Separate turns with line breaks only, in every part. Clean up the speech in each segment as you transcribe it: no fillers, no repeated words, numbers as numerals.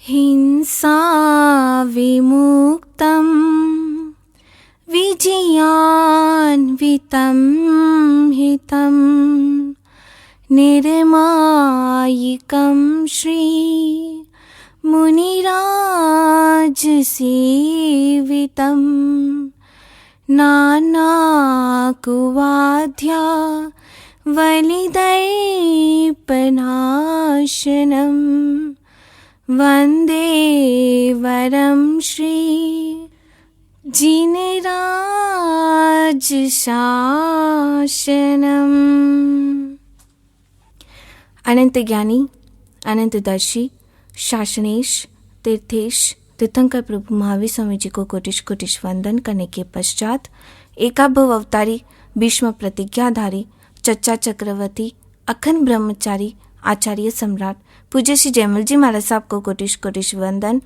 हिंसा विमुक्तं विजयान्वितं हितं निर्मायिकं श्री मुनिराजसेवितं नानाकुवाद्या वलिदैपनाशनं वन्दे वरं श्री जिनराजशासनम्। अनंत ज्ञानी, अनंतदर्शी, शासनेश, तीर्थेश, तीर्थंकर प्रभु महावीर स्वामी जी को कोटिश कोटिश वंदन करने के पश्चात एकाभव अवतारी, भीष्म प्रतिज्ञाधारी, चच्चा चक्रवर्ती, अखंड ब्रह्मचारी, आचार्य सम्राट पूज्य श्री जयमल जी महाराज साहब को कोटिश कोटिश वंदन।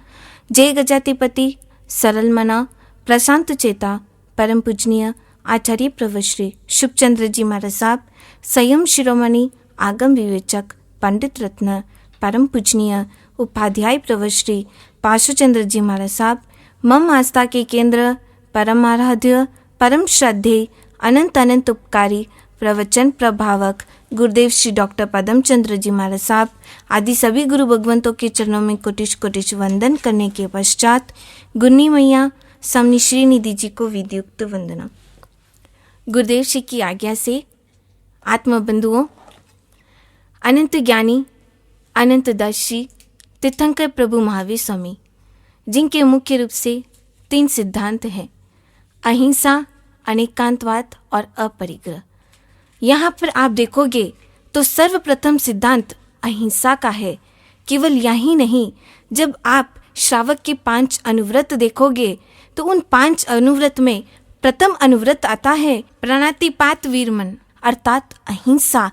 जय गजातिपति, सरल मना, प्रशांत चेता, परम पूजनीय आचार्य प्रवश्री शुभचंद्र जी महाराज साहब, संयम शिरोमणि, आगम विवेचक, पंडित रत्न, परम पूजनीय उपाध्याय प्रवश्री पार्श्वचंद्र जी महाराज साहब, मम आस्था के केंद्र, परम आराध्य, परम श्रद्धेय, अनंत अनंत उपकारी, प्रवचन प्रभावक गुरुदेव श्री डॉक्टर पदमचंद्र जी महाराज साहब आदि सभी गुरु भगवंतों के चरणों में कोटिश कोटिश वंदन करने के पश्चात गुन्नी मैया समनी श्री निधि जी को विधियुक्त वंदना। गुरुदेव श्री की आज्ञा से आत्मबंधुओं, अनंत ज्ञानी, अनंतदर्शी, तीर्थंकर प्रभु महावीर स्वामी, जिनके मुख्य रूप से 3 सिद्धांत हैं: अहिंसा, अनेकांतवाद और अपरिग्रह। यहाँ पर आप देखोगे तो सर्वप्रथम सिद्धांत अहिंसा का है। केवल यही नहीं, जब आप श्रावक के 5 अनुव्रत देखोगे तो उन 5 अनुव्रत में प्रथम अनुव्रत आता है प्राणातिपात वीरमन अर्थात अहिंसा,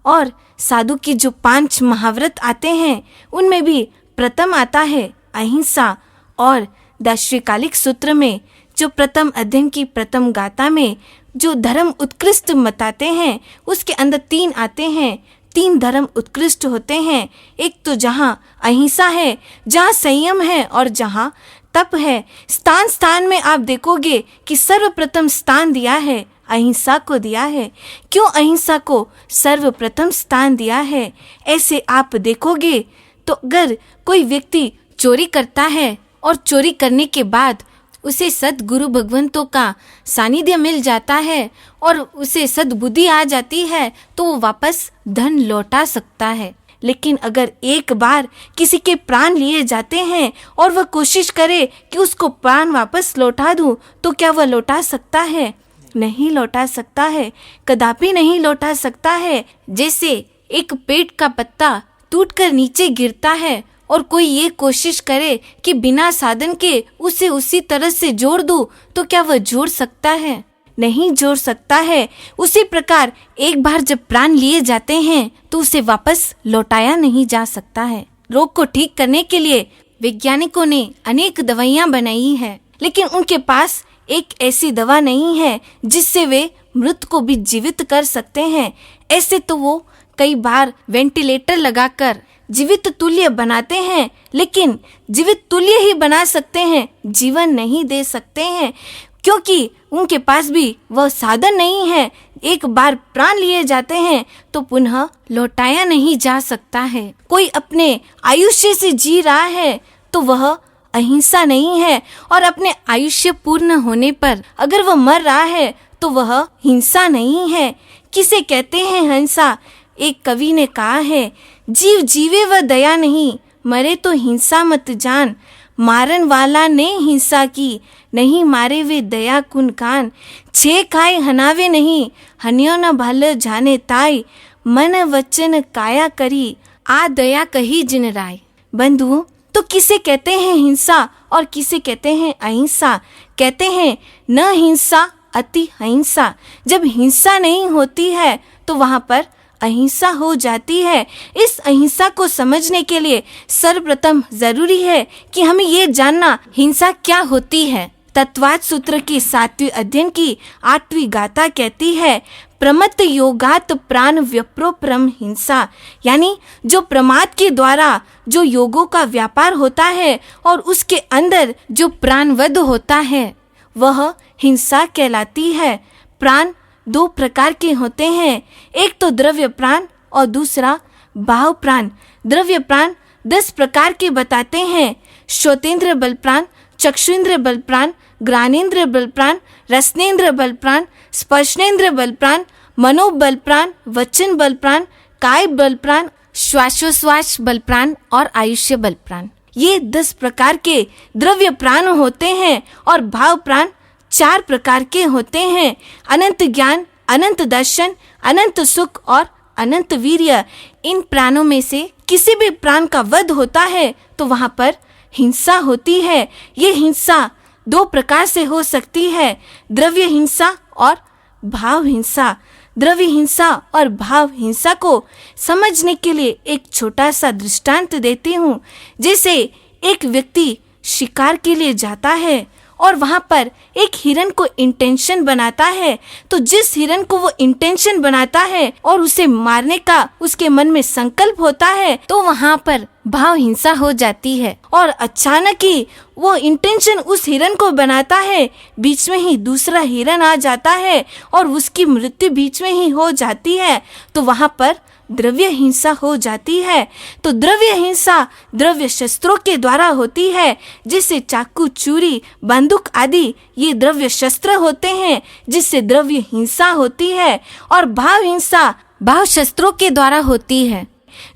और साधु की जो 5 महाव्रत आते हैं उनमें भी प्रथम आता है अहिंसा। और दार्शनिकालिक सूत्र में जो प्रथम अध्ययन की प्रथम गाथा में जो धर्म उत्कृष्ट बताते हैं उसके अंदर 3 आते हैं। 3 धर्म उत्कृष्ट होते हैं। एक तो जहाँ अहिंसा है, जहाँ संयम है और जहाँ तप है। स्थान स्थान में आप देखोगे कि सर्वप्रथम स्थान दिया है अहिंसा को दिया है। क्यों अहिंसा को सर्वप्रथम स्थान दिया है? ऐसे आप देखोगे तो अगर कोई व्यक्ति चोरी करता है और चोरी करने के बाद उसे सद्गुरु भगवंतों का सानिध्य मिल जाता है और उसे सद्बुद्धि आ जाती है तो वो वापस धन लौटा सकता है। लेकिन अगर एक बार किसी के प्राण लिए जाते हैं और वह कोशिश करे कि उसको प्राण वापस लौटा दूं, तो क्या वह लौटा सकता है? नहीं लौटा सकता है, कदापि नहीं लौटा सकता है। जैसे एक पेड़ का पत्ता टूटकर नीचे गिरता है और कोई ये कोशिश करे कि बिना साधन के उसे उसी तरह से जोड़ दूं, तो क्या वह जोड़ सकता है? नहीं जोड़ सकता है। उसी प्रकार एक बार जब प्राण लिए जाते हैं तो उसे वापस लौटाया नहीं जा सकता है। रोग को ठीक करने के लिए वैज्ञानिकों ने अनेक दवाइयां बनाई हैं, लेकिन उनके पास एक ऐसी दवा नहीं है जिससे वे मृत को भी जीवित कर सकते हैं। ऐसे तो वो कई बार वेंटिलेटर लगाकर जीवित तुल्य बनाते हैं, लेकिन जीवित तुल्य ही बना सकते हैं, जीवन नहीं दे सकते हैं, क्योंकि उनके पास भी वह साधन नहीं है। एक बार प्राण लिए जाते हैं तो पुनः लौटाया नहीं जा सकता है। कोई अपने आयुष्य से जी रहा है तो वह अहिंसा नहीं है, और अपने आयुष्य पूर्ण होने पर अगर वह मर रहा है तो वह हिंसा नहीं है। किसे कहते हैं हिंसा? एक कवि ने कहा है, जीव जीवे व दया नहीं, मरे तो हिंसा मत जान। मारन वाला ने हिंसा की, नहीं मारे वे दया कुन कान। छे खाए हनावे नहीं, हनियो न भल जाने ताई। मन वचन काया करी, आ दया कही जिन राय। बंधुओं, तो किसे कहते हैं हिंसा और किसे कहते हैं अहिंसा? कहते हैं न हिंसा अति हिंसा। जब हिंसा नहीं होती है तो वहाँ पर अहिंसा हो जाती है। इस अहिंसा को समझने के लिए सर्वप्रथम जरूरी है कि हमें ये जानना हिंसा क्या होती है। तत्वाद सूत्र की 7वें अध्ययन की 8वीं गाथा कहती है, प्रमत्त योगात प्राण व्यप्रोप्रम हिंसा, यानी जो प्रमाद के द्वारा जो योगों का व्यापार होता है और उसके अंदर जो प्राणवध होता है वह हिंसा कहलाती है। प्राण दो प्रकार के होते हैं, एक तो द्रव्य प्राण और दूसरा भाव प्राण। द्रव्य प्राण 10 प्रकार के बताते हैं। श्रोतेंद्र बल प्राण, चक्षुन्द्र बल प्राण, ग्रानेन्द्र बल प्राण, रसनेन्द्र बल प्राण, स्पर्शनेन्द्र बल प्राण, मनोबल प्राण, वचन बल प्राण, काय बल प्राण, श्वासोश्वास बल प्राण और आयुष्य बल प्राण। ये 10 प्रकार के द्रव्य प्राण होते हैं और भाव प्राण 4 प्रकार के होते हैं। अनंत ज्ञान, अनंत दर्शन, अनंत सुख और अनंत वीर्य। इन प्राणों में से किसी भी प्राण का वध होता है तो वहां पर हिंसा होती है। ये हिंसा 2 प्रकार से हो सकती है, द्रव्य हिंसा और भाव हिंसा। द्रव्य हिंसा और भाव हिंसा को समझने के लिए एक छोटा सा दृष्टांत देती हूँ। जैसे एक व्यक्ति शिकार के लिए जाता है और वहां पर एक हिरन को इंटेंशन बनाता है, तो जिस हिरन को वो इंटेंशन बनाता है और उसे मारने का उसके मन में संकल्प होता है तो वहां पर भाव हिंसा हो जाती है। और अचानक ही वो इंटेंशन उस हिरन को बनाता है, बीच में ही दूसरा हिरन आ जाता है और उसकी मृत्यु बीच में ही हो जाती है, तो वहां पर द्रव्य हिंसा हो जाती है। तो द्रव्य हिंसा द्रव्य शस्त्रों के द्वारा होती है, जिससे चाकू, छुरी, बंदूक आदि ये द्रव्य शस्त्र होते हैं, जिससे द्रव्य हिंसा होती है। और भाव हिंसा भाव शस्त्रों के द्वारा होती है,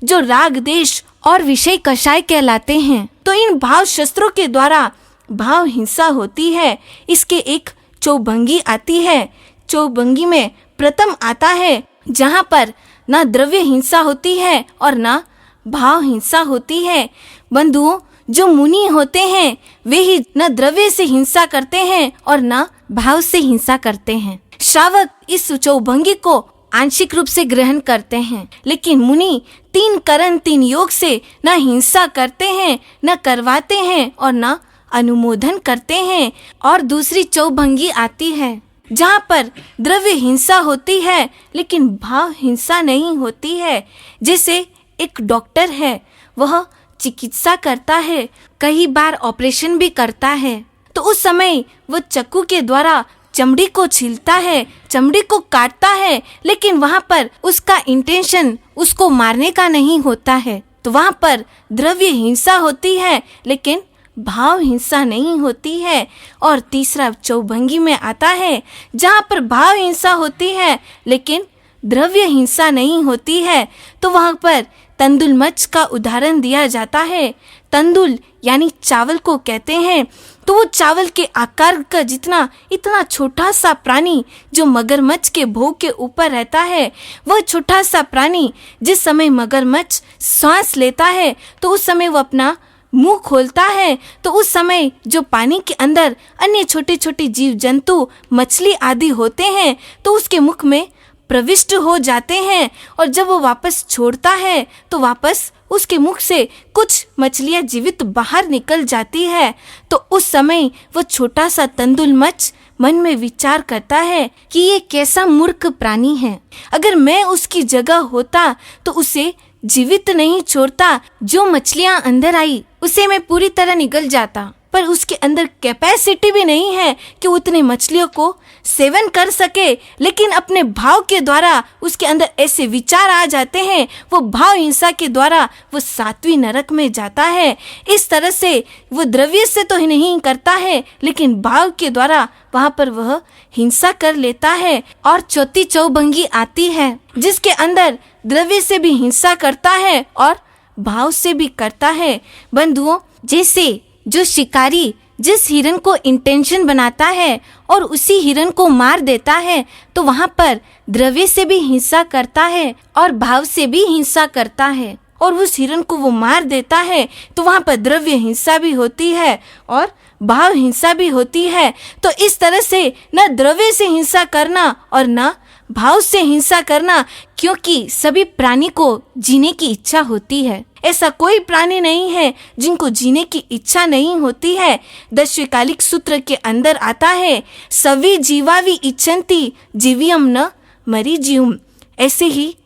जो राग, देश और विषय कषाय कहलाते हैं। तो इन भाव शस्त्रों के द्वारा भाव हिंसा होती है। इसके एक चौभंगी आती है। चौभंगी में प्रथम आता है जहाँ पर ना द्रव्य हिंसा होती है और ना भाव हिंसा होती है। बंधुओं, जो मुनि होते हैं वे ही न द्रव्य से हिंसा करते हैं और न भाव से हिंसा करते हैं। श्रावक इस चौभंगी को आंशिक रूप से ग्रहण करते हैं, लेकिन मुनि 3 करण 3 योग से न हिंसा करते हैं, न करवाते हैं और न अनुमोदन करते हैं। और दूसरी चौभंगी आती है जहाँ पर द्रव्य हिंसा होती है लेकिन भाव हिंसा नहीं होती है। जैसे एक डॉक्टर है, वह चिकित्सा करता है, कई बार ऑपरेशन भी करता है, तो उस समय वो चाकू के द्वारा चमड़ी को छीलता है, चमड़ी को काटता है, लेकिन वहाँ पर उसका इंटेंशन उसको मारने का नहीं होता है, तो वहाँ पर द्रव्य हिंसा होती है लेकिन भाव हिंसा नहीं होती है। और तीसरा चौभंगी में आता है जहाँ पर भाव हिंसा होती है लेकिन द्रव्य हिंसा नहीं होती है, तो वहाँ पर तंदुल मच्छ का उदाहरण दिया जाता है। तंदुल यानी चावल को कहते हैं। तो वो चावल के आकार का जितना इतना छोटा सा प्राणी जो मगरमच्छ के भोग के ऊपर रहता है, वह छोटा सा प्राणी जिस समय मगरमच्छ सांस लेता है तो उस समय वो अपना मुंह खोलता है, तो उस समय जो पानी के अंदर अन्य छोटे छोटे जीव जंतु, मछली आदि होते हैं तो उसके मुख में प्रविष्ट हो जाते हैं, और जब वो वापस छोड़ता है तो वापस उसके मुख से कुछ मछलियां जीवित बाहर निकल जाती है। तो उस समय वो छोटा सा तंदुल मच्छ मन में विचार करता है कि ये कैसा मूर्ख प्राणी है, अगर मैं उसकी जगह होता तो उसे जीवित नहीं छोड़ता। जो मछलियां अंदर आई उसे मैं पूरी तरह निगल जाता, पर उसके अंदर कैपेसिटी भी नहीं है कि उतने मछलियों को सेवन कर सके, लेकिन अपने भाव के द्वारा उसके अंदर ऐसे विचार आ जाते हैं, वो भाव हिंसा के द्वारा वो 7वीं नरक में जाता है। इस तरह से वो द्रव्य से तो नहीं करता है लेकिन भाव के द्वारा वहाँ पर वह हिंसा कर लेता है। और चौथी चौभंगी आती है जिसके अंदर द्रव्य से भी हिंसा करता है और भाव से भी करता है। बंधुओं, जैसे जो शिकारी जिस हिरन को इंटेंशन बनाता है और उसी हिरन को मार देता है, तो वहाँ पर द्रव्य से भी हिंसा करता है और भाव से भी हिंसा करता है, और उस हिरन को वो मार देता है, तो वहाँ पर द्रव्य हिंसा भी होती है और भाव हिंसा भी होती है। तो इस तरह से न द्रव्य से हिंसा करना और न भाव से हिंसा करना, क्योंकि सभी प्राणी को जीने की इच्छा होती है। ऐसा कोई प्राणी नहीं है जिनको जीने की इच्छा नहीं होती है। दशकालिक सूत्र के अंदर आता है, सभी जीवावि इच्छन्ति जीवियम न मरी जीऊं। ऐसे ही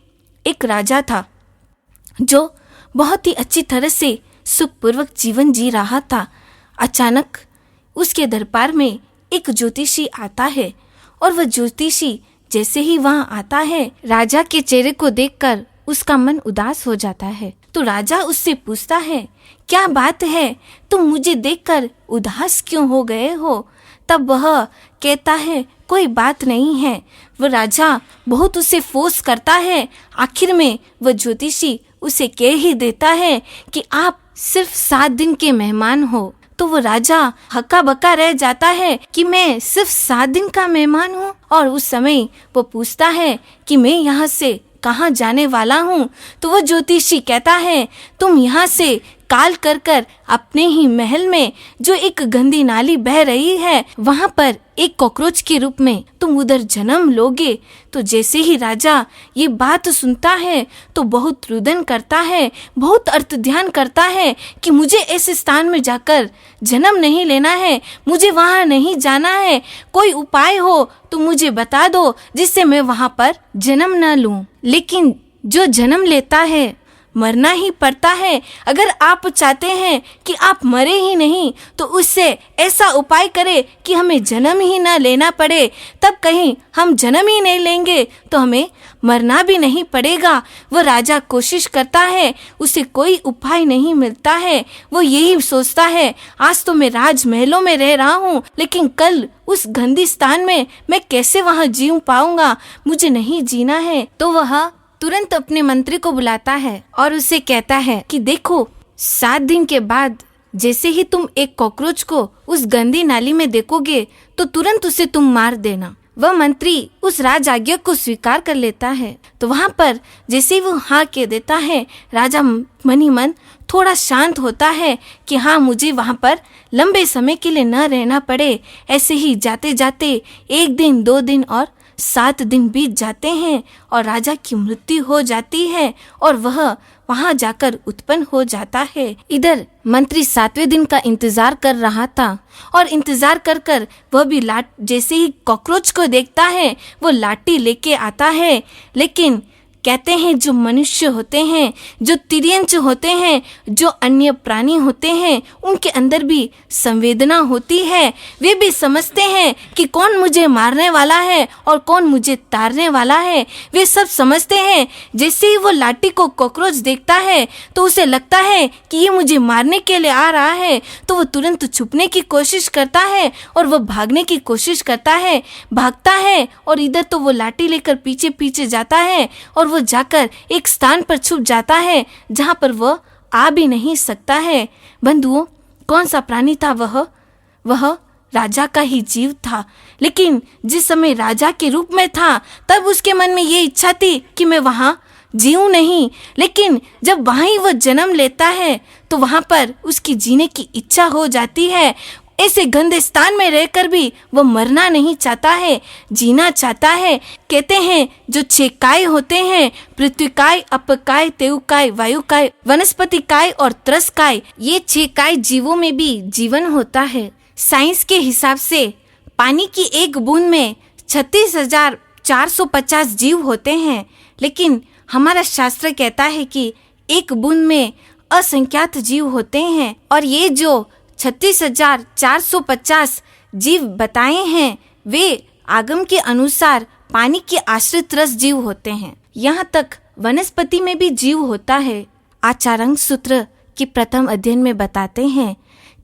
एक राजा था जो बहुत ही अच्छी तरह से सुखपूर्वक जीवन जी रहा था। अचानक उसके दरबार में एक ज्योतिषी आता है और वह ज्योतिषी जैसे ही वहां आता है, राजा के चेहरे को देखकर उसका मन उदास हो जाता है। तो राजा उससे पूछता है, क्या बात है, तुम मुझे देखकर उदास क्यों हो गए हो? तब वह कहता है, कोई बात नहीं है। वह राजा बहुत उसे फोर्स करता है। आखिर में वह ज्योतिषी उसे कह ही देता है कि आप सिर्फ 7 दिन के मेहमान हो। तो वो राजा हक्का बक्का रह जाता है कि मैं सिर्फ 7 दिन का मेहमान हूँ। और उस समय वो पूछता है कि मैं यहाँ से कहाँ जाने वाला हूँ। तो वो ज्योतिषी कहता है, तुम यहाँ से काल कर कर अपने ही महल में जो एक गंदी नाली बह रही है, वहाँ पर एक कॉकरोच के रूप में तुम उधर जन्म लोगे। तो जैसे ही राजा ये बात सुनता है तो बहुत रुदन करता है, बहुत अर्थ ध्यान करता है कि मुझे ऐसे स्थान में जाकर जन्म नहीं लेना है, मुझे वहाँ नहीं जाना है। कोई उपाय हो तो मुझे बता दो जिससे मैं वहाँ पर जन्म न लूं। लेकिन जो जन्म लेता है मरना ही पड़ता है। अगर आप चाहते हैं कि आप मरे ही नहीं तो उससे ऐसा उपाय करें कि हमें जन्म ही ना लेना पड़े। तब कहीं हम जन्म ही नहीं लेंगे तो हमें मरना भी नहीं पड़ेगा। वो राजा कोशिश करता है, उसे कोई उपाय नहीं मिलता है। वो यही सोचता है, आज तो मैं राजमहलों में रह रहा हूँ, लेकिन कल उस गंदी स्थान में मैं कैसे वहाँ जी पाऊंगा, मुझे नहीं जीना है। तो वह तुरंत अपने मंत्री को बुलाता है और उसे कहता है कि देखो, 7 दिन के बाद जैसे ही तुम एक कॉकरोच को उस गंदी नाली में देखोगे तो तुरंत उसे तुम मार देना। वह मंत्री उस राज आज्ञा को स्वीकार कर लेता है। तो वहाँ पर जैसे ही वो हाँ कह देता है, राजा मन ही मन थोड़ा शांत होता है कि हाँ, मुझे वहाँ पर लंबे समय के लिए न रहना पड़े। ऐसे ही जाते जाते 1 दिन 2 दिन और 7 दिन बीत जाते हैं और राजा की मृत्यु हो जाती है और वह वहां जाकर उत्पन्न हो जाता है। इधर मंत्री 7वें दिन का इंतजार कर रहा था और इंतजार कर कर वह भी जैसे ही कॉकरोच को देखता है वो लाठी लेके आता है। लेकिन कहते हैं जो मनुष्य होते हैं, जो तिर्यंच होते हैं, जो अन्य प्राणी होते हैं, उनके अंदर भी संवेदना होती है। वे भी समझते हैं कि कौन मुझे मारने वाला है और कौन मुझे तारने वाला है। वे सब समझते हैं। जैसे ही वो लाठी को कॉकरोच देखता है तो उसे लगता है कि ये मुझे मारने के लिए आ रहा है। तो वो तुरंत छुपने की कोशिश करता है और वो भागने की कोशिश करता है, भागता है और इधर तो वो लाठी लेकर पीछे पीछे जाता है और वो जाकर एक स्थान पर छुप जाता है जहां पर वह आ भी नहीं सकता है। बंधुओं, कौन सा प्राणी था वह राजा का ही जीव था। लेकिन जिस समय राजा के रूप में था तब उसके मन में ये इच्छा थी कि मैं वहां जीऊं नहीं। लेकिन जब वहां ही वह जन्म लेता है तो वहां पर उसकी जीने की इच्छा हो जाती है। ऐसे गंदे स्थान में रहकर भी वो मरना नहीं चाहता है, जीना चाहता है। कहते हैं जो 6 काय होते हैं, पृथ्वी काय, अपकाय, तेवकाय, वायुकाय, वनस्पति काय और त्रस काय, ये 6 काय जीवों में भी जीवन होता है। साइंस के हिसाब से पानी की एक बूंद में 36,450 जीव होते हैं, लेकिन हमारा शास्त्र कहता है कि एक बूंद में असंख्यात जीव होते हैं। और ये जो 36,450 जीव बताए हैं वे आगम के अनुसार पानी के आश्रित रस जीव होते हैं। यहाँ तक वनस्पति में भी जीव होता है। आचार्यांग सूत्र के प्रथम अध्ययन में बताते हैं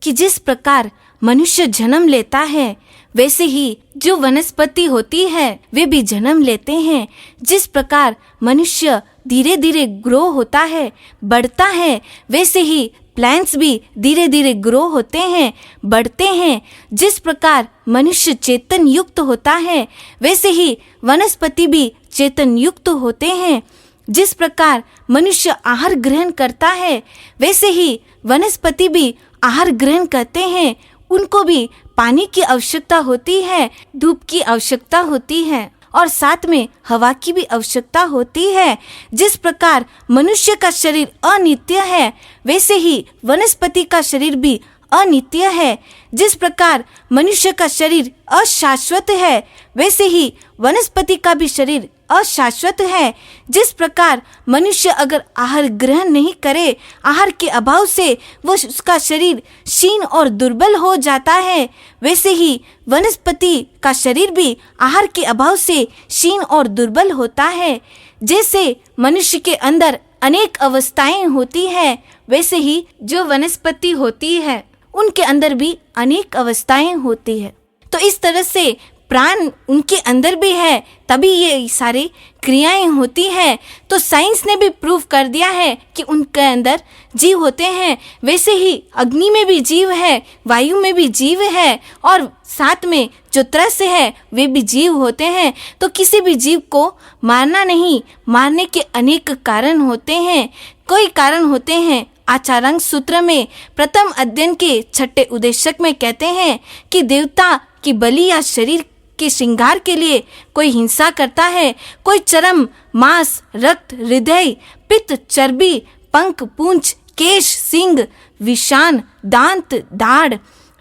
कि जिस प्रकार मनुष्य जन्म लेता है वैसे ही जो वनस्पति होती है वे भी जन्म लेते हैं। जिस प्रकार मनुष्य धीरे धीरे ग्रो होता है, बढ़ता है, वैसे ही प्लांट्स भी धीरे धीरे ग्रो होते हैं, बढ़ते हैं। जिस प्रकार मनुष्य चेतन युक्त होता है वैसे ही वनस्पति भी चेतन युक्त होते हैं। जिस प्रकार मनुष्य आहार ग्रहण करता है वैसे ही वनस्पति भी आहार ग्रहण करते हैं। उनको भी पानी की आवश्यकता होती है, धूप की आवश्यकता होती है और साथ में हवा की भी आवश्यकता होती है। जिस प्रकार मनुष्य का शरीर अनित्य है वैसे ही वनस्पति का शरीर भी अनित्य है। जिस प्रकार मनुष्य का शरीर अशाश्वत है वैसे ही वनस्पति का भी शरीर अशाश्वत है। जिस प्रकार मनुष्य अगर आहार ग्रहण नहीं करे, आहार के अभाव से वो उसका शरीर क्षीण और दुर्बल हो जाता है, वैसे ही वनस्पति का शरीर भी आहार के अभाव से क्षीण और दुर्बल होता है। जैसे मनुष्य के अंदर अनेक अवस्थाएं होती है, वैसे ही जो वनस्पति होती है उनके अंदर भी अनेक अवस्थाएं होती है। तो इस तरह से प्राण उनके अंदर भी है, तभी ये सारी क्रियाएं होती हैं। तो साइंस ने भी प्रूव कर दिया है कि उनके अंदर जीव होते हैं। वैसे ही अग्नि में भी जीव है, वायु में भी जीव है, और साथ में जो त्रस्त है वे भी जीव होते हैं। तो किसी भी जीव को मारना नहीं, मारने के अनेक कारण होते हैं। कोई कारण होते हैं। आचारांक सूत्र में प्रथम अध्ययन के 6 उद्देश्यक में कहते हैं कि देवता की बलि या शरीर के श्रृंगार के लिए कोई हिंसा करता है, कोई चर्म, मांस, रक्त, हृदय, पित्त, चर्बी, पंख, पूंछ, केश, सींग, विषान, दांत, दाढ़,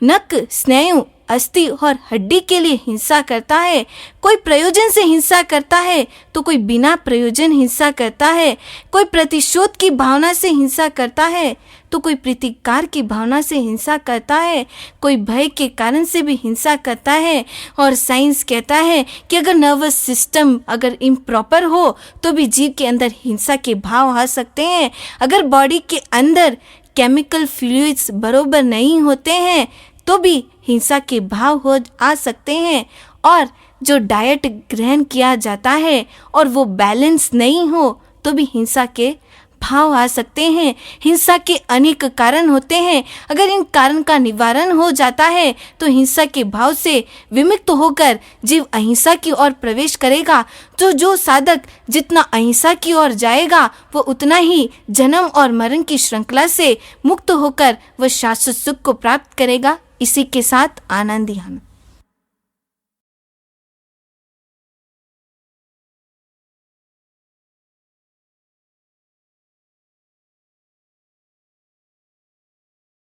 नक, स्नायु, अस्थि और हड्डी के लिए हिंसा करता है। कोई प्रयोजन से हिंसा करता है तो कोई बिना प्रयोजन हिंसा करता है। कोई प्रतिशोध की भावना से हिंसा करता है तो कोई प्रतिकार की भावना से हिंसा करता है। कोई भय के कारण से भी हिंसा करता है। और साइंस कहता है कि अगर नर्वस सिस्टम अगर इम्प्रॉपर हो तो भी जीव के अंदर हिंसा के भाव आ सकते हैं। अगर बॉडी के अंदर केमिकल फ्लूइड्स बरोबर नहीं होते हैं तो भी हिंसा के भाव हो आ सकते हैं। और जो डाइट ग्रहण किया जाता है और वो बैलेंस नहीं हो तो भी हिंसा के भाव आ सकते हैं। हिंसा के अनेक कारण होते हैं। अगर इन कारण का निवारण हो जाता है तो हिंसा के भाव से विमुक्त होकर जीव अहिंसा की ओर प्रवेश करेगा। तो जो साधक जितना अहिंसा की ओर जाएगा वो उतना ही जन्म और मरण की श्रृंखला से मुक्त होकर वह शाश्वत सुख को प्राप्त करेगा। इसी के साथ आनंद ही आनंद।